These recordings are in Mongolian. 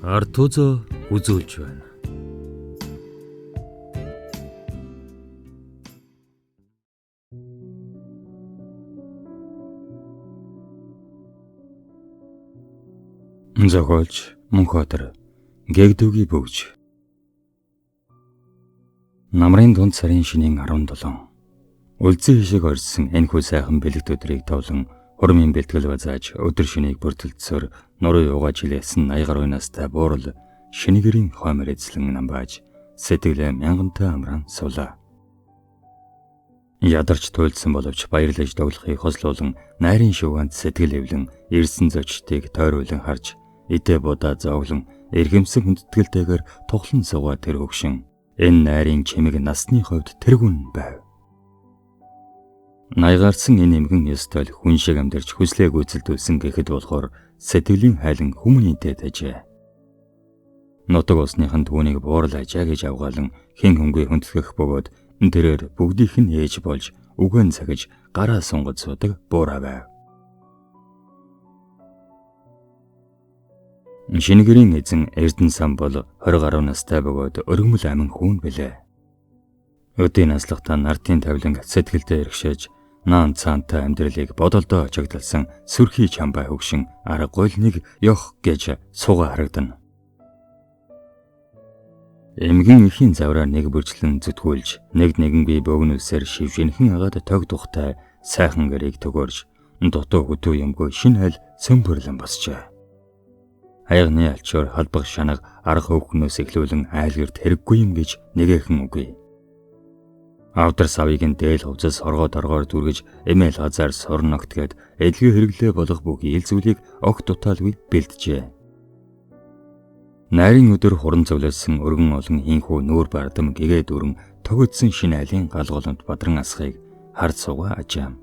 Артузо үзүүлж байна. Зохиолч Мөнхбаатар Гэгдүгийн бөгж. Намрын дунд сарын шинийн 17. Үлзий хишиг орсон энэхүү сайхан бэлэгт өдрийг товлон хурмын бэлтгэл базааж өдөр шинийг бүртэлцсээр нуруу юугаж хилээсэн 80 гаруй настай буурал шинэгэрийн хоймор эзлэн намбааж сэтгэлээ мянгантай амраан суулаа. Ядарч туйлдсан боловч баярлаж доглохыг хослуулан найрын шугаанд сэтгэл эвлэн ирсэн зочдыг тойруулан харж идэ будаа зооглон эргэмсэн хүндэтгэлтэйгээр тухлан суугаа тэр хөгшин энэ найрын чимэг насны хувьд тэргүн байв. Найгарсан энэ эмгэн ёстой хүн шиг амьдарч хүслээ гүйцэлдүүлсэн гэхэд болохоор сэтгэлийн хайлан хүмүүнийтэй тажээ. Нутаг усныхан түүнийг буурал ажаа гэж авгаалan хэн хөнгөө хүндэтгэх бөгөөд тэрээр бүгдийнх нь ээж болж үгэн цагиж гараа сунгаж суудаг буураа байв. Шинэгэрийн эзэн Эрдэнэ сан бол 20 гаруй настай бөгөөд өргөмөл амин хүүн билээ. Өдийн наслахтаа нартын тавиланг сэтгэлдээ иргшээж наан цаантай амьдралыг бодолдоо чагдлсан сүрхий чамбай хөгшин аргагүй л нэг ёх гэж сууга харагдана. Эмгэн ихийн завраар нэг бүрчлэн зүтгүүлж нэгэн бие бөөгнөөсөр шившинхэн агаад тог тухтай сайхан гэрийг төгөөрж дутуу хөтөө юмгүй шинэ хайл сөмбөрлөн босчээ. Хаягны алчуур халбах шанаг арга хөөхнөөс эхлүүлэн айлгэрт хэрэггүй юм гэж нэгэхэн үгүй. Авдар савыг нь дээл хувцас оргоод дүргэж эмээл газар сорногт гээд эдгээр хэрэглээ болох бүх ил зүйлийг огт дутаалгүй бэлджээ. Найрын өдөр хуран зөвлөсөн өргөн олон инхүү нүүр бардам гэгээ дүрэн тогтсон шинэ айлын галголонд бадран асхыг хард суугаа ажаам.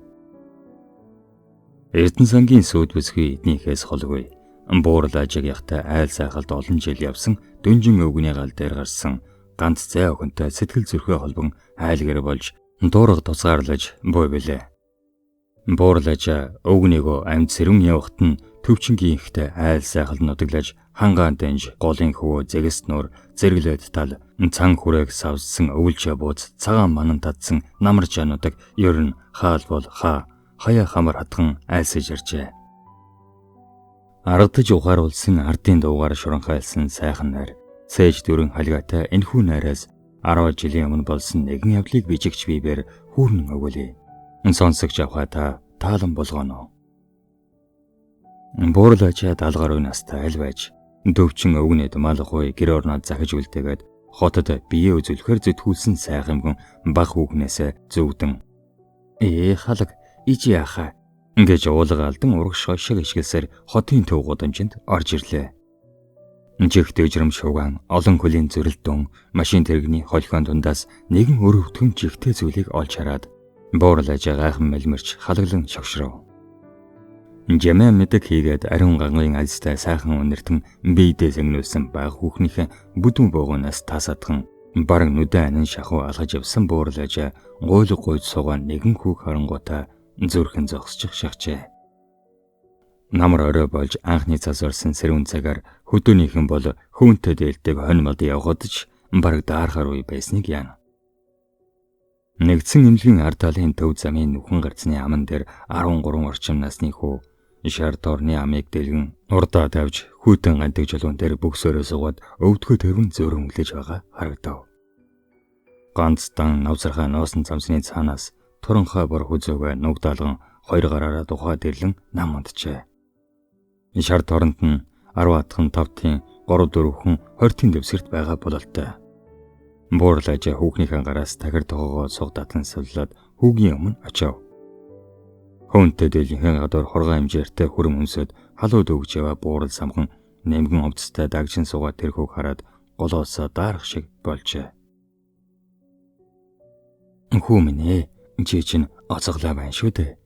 Эрдэнэ сангийн сүйд бүсгүй эднийхээс холгүй. Буурал ажиг яхтай айл сайхалд олон жил явсан дүнжин өвгний гал дээр гарсан ганц зай охинтой сэтгэл зүрхээ холбон айлгэр болж дуурга туцгаарлаж буй билээ. Буурал ажаа өвгнийгөө амьд сэрүүн явахт нь төвчнгийн ихтэй айл сайхал нутаглаж хангаан дэнж голын хөвөө зэгс нуур зэрэглээд тал цан хүрээг савссан өвөлжөө бууз цагаан манан татсан намар жанудаг ер нь хаал бол хаяа хамар хатган айлсаж иржээ. Аргадж ухааруулсан ардын дуугаар шуранхайлсан сайхан найр цээж дөрөн халгаатай энэхүү найраас 10 жилийн өмнө болсон нэгэн явдлыг бижигч бибээр хүүрнэн өгүүлээ. Сонсогч авхаа та таалан болгоно. Буурал ажаа 70 гаруй настай аль байж дөвчин өвгний думаалахгүй гэр орноо захиж үлдээгээд хотод бие үзүүлэхээр зүтгүүлсэн сайхан эмгэн баг хүүхнээсээ зүгдэн халаг иж яхаа гэж уулга алдан урагшгой шиг ишгэлсээр хотын төв гудамжинд орж ирлээ. Жигт дэвжрэм шуугаан олон хөлийн зөрөлдөн машин тэрэгний холхион дундаас нэгэн өрөвдгөн жигтэй зүйлийг олж хараад буурал ажаа гайхан мэлмэрч халаглан шогшров. Жамаа мэдэг хийгээд ариун гангийн альстай сайхан үнэртэн биедээ сэгнүүлсэн баг хүүхнийхээ бүдүүн буугнаас тасаадхан бараг нүдэн анин шахуу алгаж явсан буурал ажаа гуйлг гуйж суугаан нэгэн хүүг харангуйта зүрхэн зогсчих шахжээ. Намар орой болж анхны цас орсон сэрүүн цагаар хөдөөнийхэн бол хөөнтэй дээлдэг хонь мод явхад ч бараг даарахар үе байсныг яана. Нэгдсэн эмнэлгийн ард талын төв замын нүхэн гарцны аман дээр 13 орчим насны хүү шар дорны амыг дэлгэн урдаа тавьж хүйтэн гандаг жолоон дээр бөксөөрөө суугаад өвдгөө тэрвэн зөөрөн хүлээж байгаа харагдав. Ганц дан навсархаа ноосон замсны цаанаас туранхай бор хүзөөгөө нугдаалган хоёр гараараа тухай дэрлэн нам унтжээ. Шар дорнд нь 10 атхан 5-ын 3-4 хүн 20-ын дэвсгэрт байгаа бололтой. Буурал ажаа хүүхнийхэн гараас тахир тогоогоо суг татан суллаад хүүгийн өмнө очив. Хөөнтэй дээлийнхэн гадуур хургаан хэмжээртэй хүрэм өнсөд халууд өгж яваа буурал самхан нэмгэн овцтой дагжин суугаад тэр хүүг хараад голоосоо даарах шиг болжээ. Хүү минь ээ, чи чинь оцоглоо байна шүү дээ.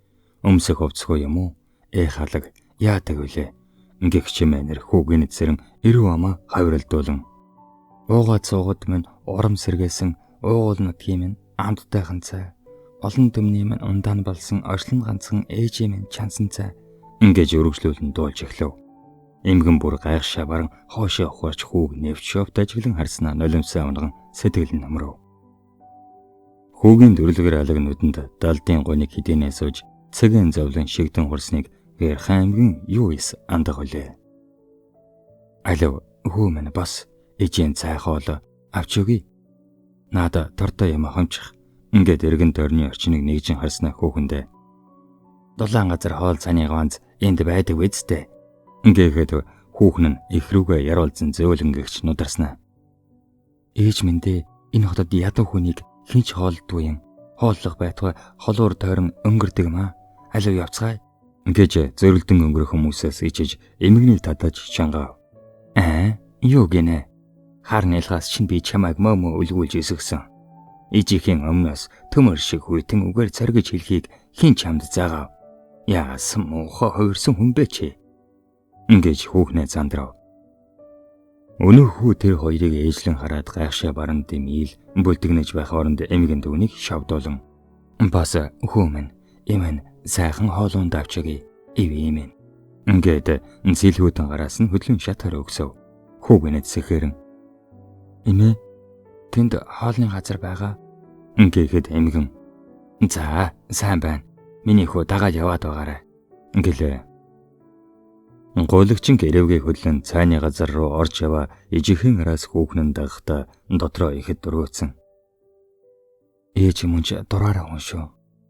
Өмсөх овцгүй юм уу? Халаг яадаг вүлээ? Гэгчмэнэр хүүгийн эзэрэн эрүү амаа хавиралдуулан уугаад суугаад минь урам сэргээсэн уугуул нутгийн минь амттайхан цай олон төмний минь ундаан болсон оршлон ганцхан ээжээ минь чансан цай ингэж өргөжлүүлэн дуулж эхлэв. Эмгэн бүр гайхшаа баран хоошоо ухаарч хүүг нэвч шовт ажиглан харснаа нулимсаа унган сэтгэл нь намрав. Хүүгийн дүрлэгээр алаг нүдэнд далдын гоныг хідэнээ сууж цагийн зовлон шигдэн хурсныг гэрхэн эмгэн юу ис андах үлээ. Алив хүү минь бас ижийн цай хоол авч өгье. Наада тортой юм хомчих. Ингээд эргэн тойрны орчныг нэгжин харснаа хүүхэндээ. Дулаан газар хоол цааны ганц энд байдаг үсттэй. Ингээд хүүхэн нь их рүүгээ яруулсан зөөлөнгөгч нударснаа. Ээж минь дээ энэ хотод ядуу хүнийг хинч хоолдгүй юм. Хооллох байтугай холуур тойрон өнгөрдөг маа. Алив явцгаая. Гэж зөрөлдөн өнгөрөх хүмүүсээс ичиж эмгэнийг татаж чангаав. Юу гинэ? Хар нэлгаас чинь би чамайг мөмө үлгүүлж өсгсөн. Ижихийн өмнөөс төмөр шиг хүйтэн үгээр царгиж хэлхийг хин чамд заагаав. Яасан муухай хувирсан хүн бэ чи? Ингэж хүүхнээ зандрав. Өнөө хүү тэр хоёрыг ээжлэн хараад гайхшаа баран дэмийл бүлдгнэж байх оронд эмгэн дүүнийг шавдуулан. Бас хүү минь эмэн сайхан хоолунд авчиг ивэмэн. Ингээд зэлхүүдэн гараас нь хөдлөн шатаар өгсөв. Хүүгэнэд сэхэрэн. Эмээ тэнд хоолны газар байгаа. Ингээд эмгэн. За сайн байна. Миний хүү дагаад яваад байгаарай. Ингэлээ. Гуйлагчин гэрээгээ хөдлөн цайны газар руу орж яваа ижихэн араас хүүхэн дагахтаа дотроо ихэд дөрөөцөн. Ээж мөнч дураараа хүн шүү.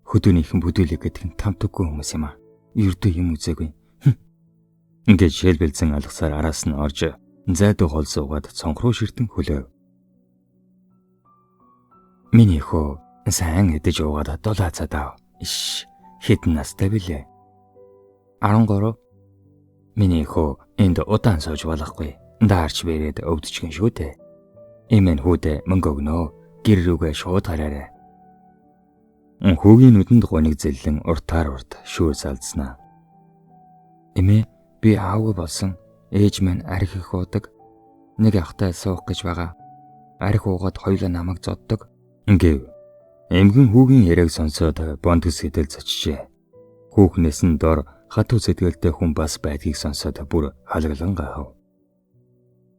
Хөдөөнийхэн бүдүүлэг гэдэг нь тамтаггүй хүмүүс юм а. Ердөө юм үзээгүй. Ингээд шэлбэлзэн алгасаар араас нь орж зайдуу хол суугаад цонх руу ширтэн хөлөөв. Миний хөө сайн идэж уугаад дулаа цадав. Хэдэн настай билээ? 13. Миний хөө энд удаан сууж болохгүй. Даарч бэрээд өвдчихэн шүү дээ. Эмэн хүүдээ мөнгө өгнөө. Гэр рүүгээ шууд гараарай. Хүүгийн нүдэнд гоныг зэллэн уртаар урт шүүр салдснаа. Эмээ би аавгүй болсон. Ээж минь арх их уудаг. Нэг ахтай суух гэж байгаа. Арх уугаад хоёулаа намайг зоддог. Гэв. Эмгэн хүүгийн яриаг сонсоод бондгс сэтэл зочжээ. Хүүхнээс нь дор хатуу сэтгэлтэй хүн бас байдгийг сонсоод бүр халаглан гайхав.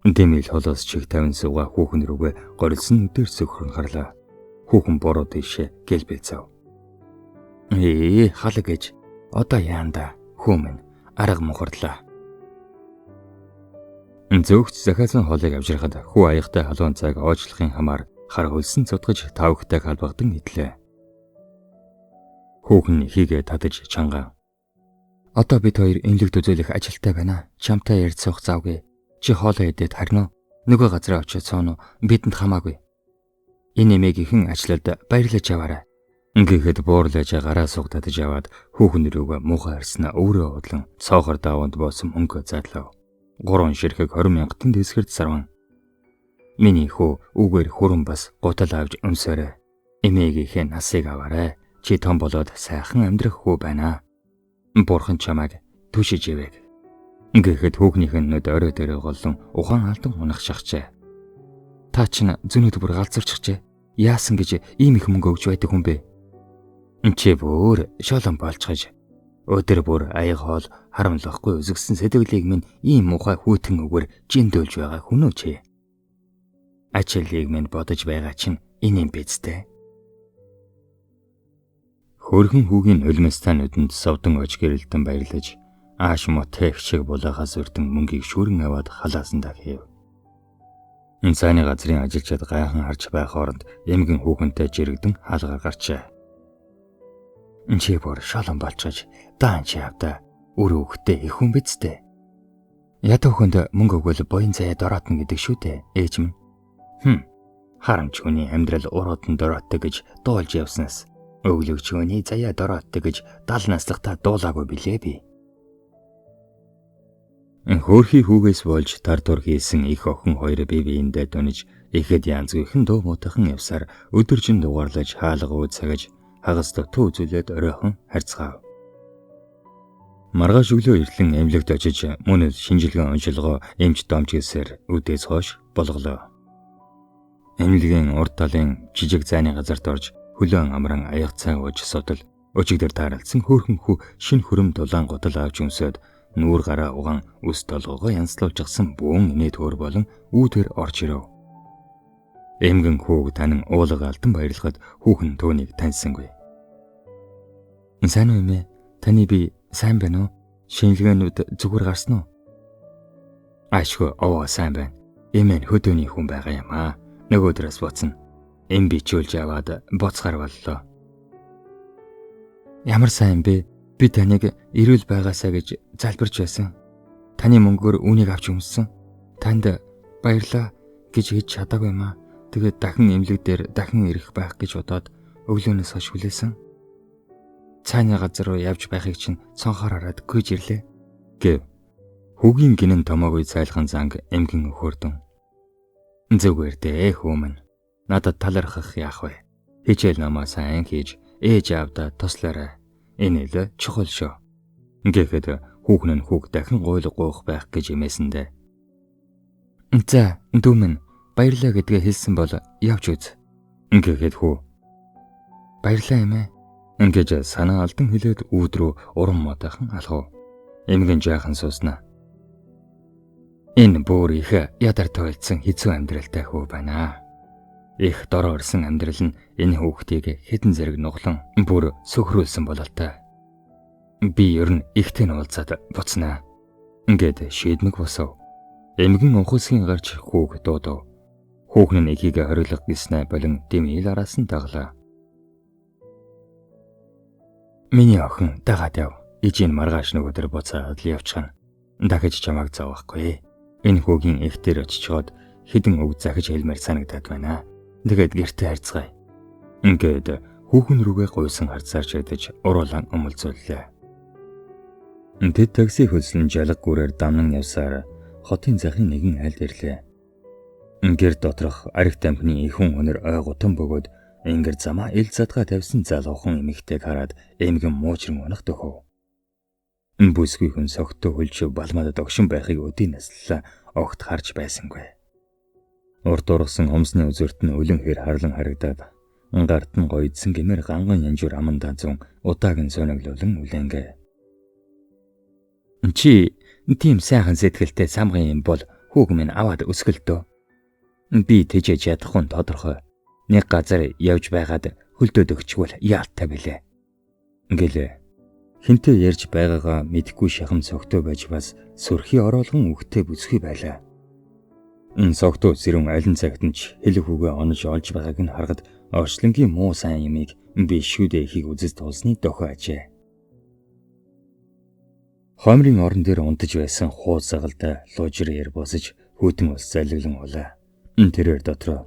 Дэмэл холоос чих тавин суугаа хүүхэн рүүгээ горилсон нүдээр сөхрөн харлаа. Хүүхэн бороо дэшээ гэлбэлцав. Халаг гэж одоо яанда хүү минь арга мухарлаа. Зөөгч захиалсан хоолыг авчирхад хүү аяхтай халуун цаг оочлохын хамаар хар хөлсөн цутгаж тавхтай халбагдан идлээ. Хүүхэн хийгээ татаж чангаа. Одоо бид хоёр энлэг төзөөлөх ажилтай байна. Чамтай ярьж суух завгүй. Чи хоолоо идээд харна уу? Нөгөө газар очиж цооно бидэнд хамаагүй. Энэ эмээг ихэн ажлаад баярлаж яваарай. Ингээд буурлаж гараа сугтадж яваад хүүхэн рүүгээ муухай харснаа өөрөө удлан цоохор дааванд боосон мөнгө задлав. 3 ширхэг 20,000 дэсгэрд сарван. Миний хүү үгээр хүрэн бас гутал авч өмсөөрэй. Эмээгийнхээ насыг аваарай. Чи том болоод сайхан амьдрах хүү байна. Бурхан чамайг түшиж ивэг. Ингээд хүүхнийх нь нүд орой дээрээ голлон ухаан алдан унах шахжээ. Та чинь зөнөд бүр галзуурчихжээ. Яасан гэж ийм их мөнгө өгж байдаг хүн бэ? Чи бүр шолон болчихж өдөр бүр аяг хоол харамлахгүй үзэгсэн сэтгэлийг минь ийм муухай хүйтэн үгээр жиндөлж байгаа хүн үү чи? Ачааллыг минь бодож байгаа чинь энэ юм бидтэй. Хөргөн хүүгийн нулимстай нүдэнд совдон ож гэрэлтэн баярлаж ааш мотэх шиг булаагаас өртөн мөнгийг шүүрэн аваад халаасандаа хийв. Энэ цааны газрын ажилчид гайхан харж байх хооронд эмгэн хүүхэнтэй жирэгдэн хаалгаар гарчээ. Чи бүр шалан болчихж даан чи авда өр хүүхдээ их хүн бидтэй. Ядуу хүнд мөнгө өгвөл буян заяа дороотно гэдэг шүү дээ ээж минь. Харамч хүний амьдрал уруудан дорооттой гэж дуулж явснаас өглөгч хүний заяа дорооттой гэж 70 наслахтаа дуулаагүй билээ би. Хөөрхий хүүгээс болж тартур хийсэн их охин хоёр бие биендээ дуниж ихэд янзгүйхэн дуу муутахан явсаар өдөржин дугаарлаж хаалга уу цагаж хагас дотоо үзүүлээд оройхон харьцгаав. Маргааш өглөө ирлэн эмнэлэгт очиж мөн шинжилгээ оншилгоо эмч домжгсээр үдээс хойш болголоо. Эмнэлгийн урд талын жижиг зайны газарт орж хөлөөн амран аяг цай ууж содол өчигдөр тааралцсан хөөрхөн хүү шинэ хөрөм дулаан гутал авч өмсөд нүүр гараа угаан үс толгоогоо янзлуулчихсан бөөн инээ төр болон үүдээр орж ирэв. Эмгэн хүүг танин уулга алдан баярлахад хүүхэн түүнийг таньсангүй. Сайн уу эмээ? Таны би сайн байна уу? Шинжилгээнүүд зүгээр гарсан уу? Аашгүй овоо сайн байна. Эмээ хөдөөний хүн байгаа юм аа. Нөгөө өдрөөс буцна. Эм бичүүлж аваад боцгар боллоо. Ямар сайн бэ? Би таныг ирүүл байгаасаа гэж залбирч байсан. Таны мөнгөөр үүнийг авч өмссөн. Танд баярлаа гэж хийж чадаагүй юм аа. Тэгээд дахин эмнэлэг дээр дахин ирэх байх гэж бодоод өглөөнөөс хойш хүлээсэн. Цааны газар руу явж байхыг чинь цонхоор хараад гүйж ирлээ. Гэв. Хүүгийн гинэн томоогүй цайлхан занг эмгэн өхөрдөн. Зүгээр дээ хөөмн. Надад талархах яах вэ? Хичээл намаа сайн хийж ээж аавда туслаарай. Энэ л чухал шүү. Гэхэд хүүхэн нь хүүг дахин гойлго гоох байх гэж эмээсэндээ. За, дүүмэн баярлаа гэдгээ хэлсэн бол явж үз. Гэхэд хүү. Баярлаа эмээ. Ингэж санаа алдан хэлээд үүд рүү уран модохон алхав. Эмгэн жаахан сууснаа. Энэ бүр их ядар тойлцсон хэцүү амьдралтай хүү байна. Их дороо орсон амьдрал нь энэ хүүхдийг хэдэн зэрэг нуглан бүр сөхрүүлсэн бололтой. Би ер нь ихтэй уулзаад буцнаа. Ингээд шийдмэг босов. Эмгэн ухасгийн гарч хүүг дуудав. Хүүхэн нь эгийг хориглох гэснэ болон дэмэл араас нь даглаа. Миний охин дагаад яв. Ижийн маргааш нөгөөдөр буцаад л явчихна. Дахиж чамайг зовохгүй. Энэ хүүгийн ихтер очичоод хідэн үг захиж хэлмээр санагдаад байна. Тэгээд гэртээ харьцгаая. Ингээд хүүхэн рүүгээ гуйсан харцаарч ядаж уруулан өмөлзүүллээ. Тэд такси хөлслөн жалга гүрээр дамнан явсаар хотын захын нэгэн айлд ирлээ. Гэр доторх арх тамхины ихүн өнөр ой гутан бөгөөд ингэр замаа ил задгаа тавьсан залуухан эмэгтэйг хараад эмгэн муучран унах төхөв. Бүсгүй хүн согтөө хөлж балмадад огшин байхыг өдийн наслаа огт харж байсангүй. Урд ургасан хомсны үзүүрт нь өлөн хэр харлан харагдаад гарт нь гоёдсан гэмээр ганган янжуур амандаа зүүн удааг нь сониглуулан үлэнгээ. Чи тийм сайхан сэтгэлтэй самгын юм бол хүүг минь аваад өсгөлдөө. Би тэжээж ядах хүн тодорхой. Нэг газар явж байгаад хөлдөөд өгчвөл яалтай билээ. Гэлээ. Хинтээ ярьж байгаагаа мэдгүй шахам согтөө байж бас сөрхий ороолгон үгтэй бүсгүй байлаа. Согтөө зэрүүн алин цагт нь ч хэлэх үгээ онож олж байгааг нь харахад орчлонгийн муу сайн юмыг би шүүдэ ихийг үзэж тулсны дохио ажээ. Хомрын орон дээр унтаж байсан хуу загалдаа луужрээр босож хүйтэн ус залглан улаа. Тэрээр дотроо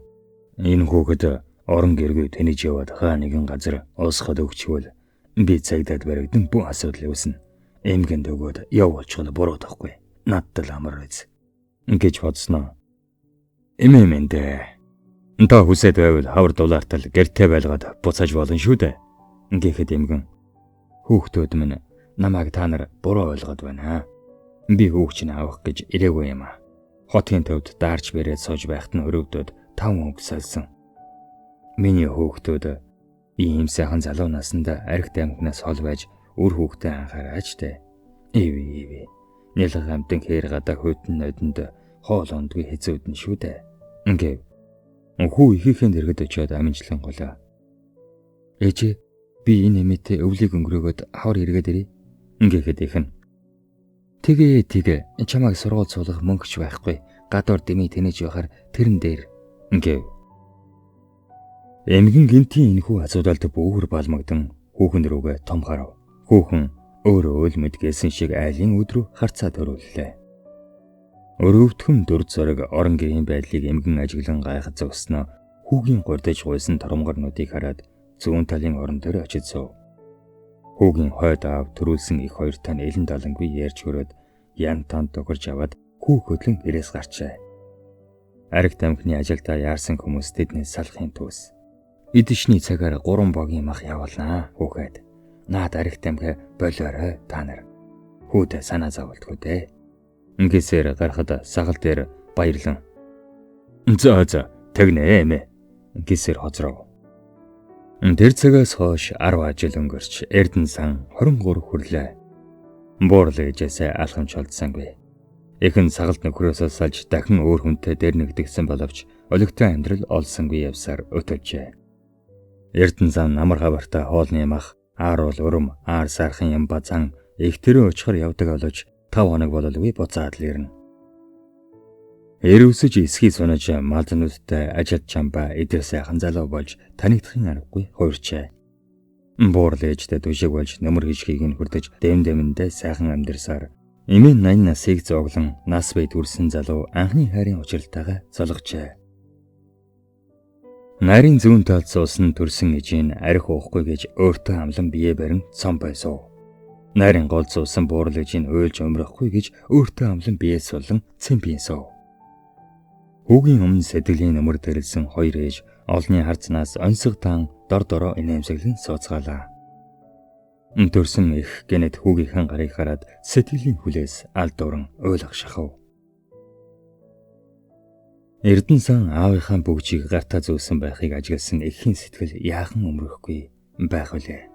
энэ хүүхэд орон гэргүй тэнэж яваад хаа нэгэн газар уусгаад өгчвөл би цагдаад баригдан бүх асуудал үүснэ. Эмгэнд өгөөд явуулчихвал буруу тахгүй. Надад л амар үз. Гэж бодсноо. Эмээмэндээ. Та хүсэж байвал хавар дулаартал гэртээ байлгаад буцааж болно шүү дээ. Гэхэд эмгэн. Хүүхдүүд минь намайг та нар буруу ойлгоод байна. Би хүүгч нь авах гэж ирээгүй юм аа. Хотын төвд даарч бэрээд сууж байхад нь өрөвдөд 5 үг салсан. Миний хүүхдүүд ийм сайхан залуу насанда арх тамхинаас хол байж үр хүүхдээ анхаараач дээ. Иви. Нэлэг хамтан хээр гадаа хөтөн нодонд хоол ондгүй хэцүүдэн шүү дээ. Ингээд хүү ихийнхэн дэргэд очиод амжилтлан голоо. Ээжээ би энэ эмээтэй өвлийг өнгөрөөгөөд хавар эргээд ирээ. Ингээд ихэн. Тэгээ чамайг сургууль суулгах мөнгөч байхгүй. Гадуур дэмий тэнэж байхаар тэрэн дээр. Ингээд. Эмгэн гинтийн энэхүү асуудалд бөөгөр балмагдан хүүхэн рүүгээ том гарав. Хүүхэн өөрөө үл мэдгээсэн шиг айлын өдрөө харцаа төрүүллээ. Өрөвдгөн дүр зураг орон гэрийн байдлыг эмгэн ажиглан гайхаж зогсноо хүүгийн гурдаж гуйсан торомгорнуудыг хараад зүүн талын орон дээр очиж суув. Хүүгийн хойд аав төрүүлсэн их хоёр тань элен далангүй ярьж хөрөөд ян тан тохирж аваад хүү хөдлөн гэрээс гарчаа. Арх тамхины ажилдаа яарсан хүмүүс тэднээс салахын төс. Эдэшний цагаар 3 богийн мах явуулнаа хүүхэд. Наад арх тамхи болоорой та нар. Хүүдээ санаа зовлтгүй дээ. Ингэсээр гарахад сагал дээр баярлан. За тэгнэ эмээ. Ингэсээр хоцров. Тэр цагаас хойш 10 жил өнгөрч Эрдэнэ сан 23 хүрлээ. Буурал ээжээсээ алхамж олдсонгүй. Эхэн сагалд нөхрөөсөө салж дахин өөр хүнтэй дээр нэгдэгсэн боловч олигтой амьдрал олсонгүй явсаар өтөжээ. Эрдэнэ зам намар хавартай хоолны мах, аар бол урам, аар сархан юм базан их төрөө очихор явдаг боловч 5 хоног бололгүй буцаад л ирнэ. Эрүүсэж эсхий сунаж малзнуудтай ажил чамба эдэр сайхан залуу болж танигдахын аргагүй хуурчээ. Буурал ээжтэй түшиг болж нөмөр хишгийг нь хүрдэж дэм-дэрэндээ сайхан амьдэрсаар эмээ 80 насыг зооглон нас бай дүрсэн залуу анхны хайрын учралтайгаа золгожээ. Нарийн зүүн талд суусан төрсөн ижийн арх уухгүй гэж өөртөө амлан бие барин цом байсуу. Нарийн гол суусан буурал ижийн уйлж өмрөхгүй гэж өөртөө амлан бие сулан цэмпийсүү. Хүүгийн өмнө сэтгэлийн нөмөр төрөлсөн хоёр ээж олны харцнаас онцгой таан дор дороо инээмсэглэн сууцгаалаа. Төрсөн их гэнэт хүүгийнхэн гарыг хараад сэтгэлийн хүлээс алд дуран ойлгох шахав. Эрдэнэ сан аавынхаа бүгжийг гартаа зөөсөн байхыг ажигласан эхийн сэтгэл яахан өмрөхгүй байх үлээ.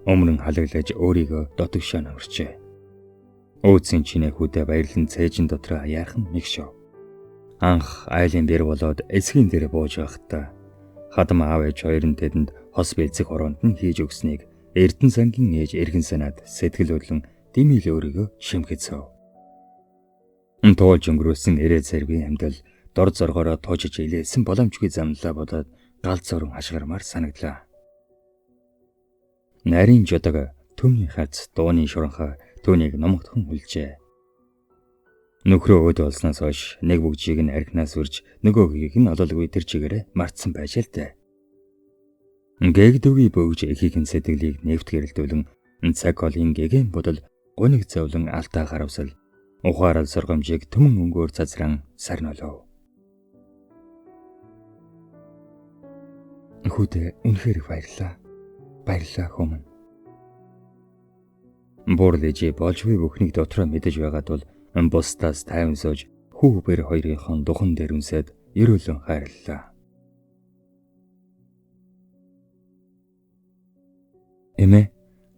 Өмнөн халаглаж өөрийгөө дотогшоо намарчээ. Өөцийн чинээ хүүдээ баярлан цээжин дотроо аяархан нэгшөө. Анх айлын бэр болоод эсхийн дээр бууж байхдаа хадам аав ээж хоёрын тэдэнд хос бэлзэх ороонд нь хийж өгснийг Эрдэнэ сангийн ээж эргэн санаад сэтгэл хөдлөн димэл өөрийгөө шимхэцв. Туулж өнгөрөөсөн эрээ зэргийн амьдал дор зоргоороо туужиж илээсэн боломжгүй замлаа бодоод галзуурн хашгирмаар санагдлаа. Нарийн жодог төмний хац дууны шуранхай түүнийг номогдхон хүлжээ. Нөхрөө өд болсноос хойш нэг бүгжийг нь архинаас үрж нөгөөгийг нь ололгүй тэр чигээрээ мартсан байж л дээ. Гээгдүгийн бөгж ихийнхэн сэтгэлийг нэвт гэрэлтүүлэн цаг олын гэгээн бодол гуниг зовлон алдаа харавсал ухаарал сургамжийг төмөн өнгөөр цацран сарнолов. Хүүдээ үнэхээр их баярлаа. Баярлаа хүмүүн. Буурал ээжээ болж буй бүхнийг дотроо мэдэж байгаад бол бусдаас тайван сууж хүү бэр хоёрынхон духан дээр үнсээд ерөөлөн хайрлаа. Эмээ,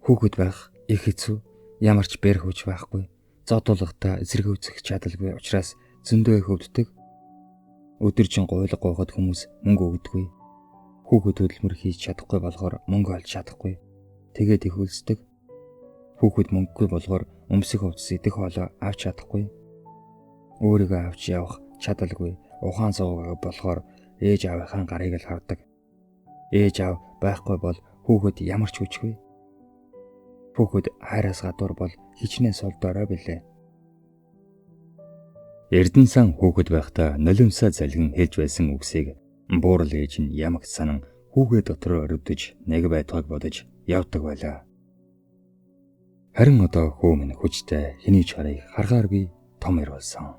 хүүхэд байх их хэцүү. Ямар ч бэр хөөж байхгүй. Зодуулгахдаа эсэргүүцэх чадалгүй учраас зөндөө хөвддөг. Өдөржин гуйлга гоохот хүмүүс мөнгө өгдөггүй. Хүүхэд хөдөлмөр хийж чадахгүй болохоор мөнгө олж чадахгүй. Тэгээд их үлсдэг. Хүүхэд мөнгөгүй болохоор өмсөх хувцас идэх хоолоо авч чадахгүй. Өөрийгөө авч явах чадалгүй. Ухаан суугаа болохоор ээж аавынхаа гарыг л хардаг. Ээж аав байхгүй бол хүүхэд ямар ч хүчгүй. Хүүхэд хайраас гадуур бол хичнээн солдорой билээ. Эрдэнэ сан хүүхэд байхдаа нулимсаа залгин хэлж байсан үгсийг буурал ээж нь ямагт санан хүүгээ дотроо өрөвдөж нэг байтугайг бодож явдаг байлаа. Харин одоо хүү минь хүчтэй хэний ч харыг харгааргүй том ир болсон.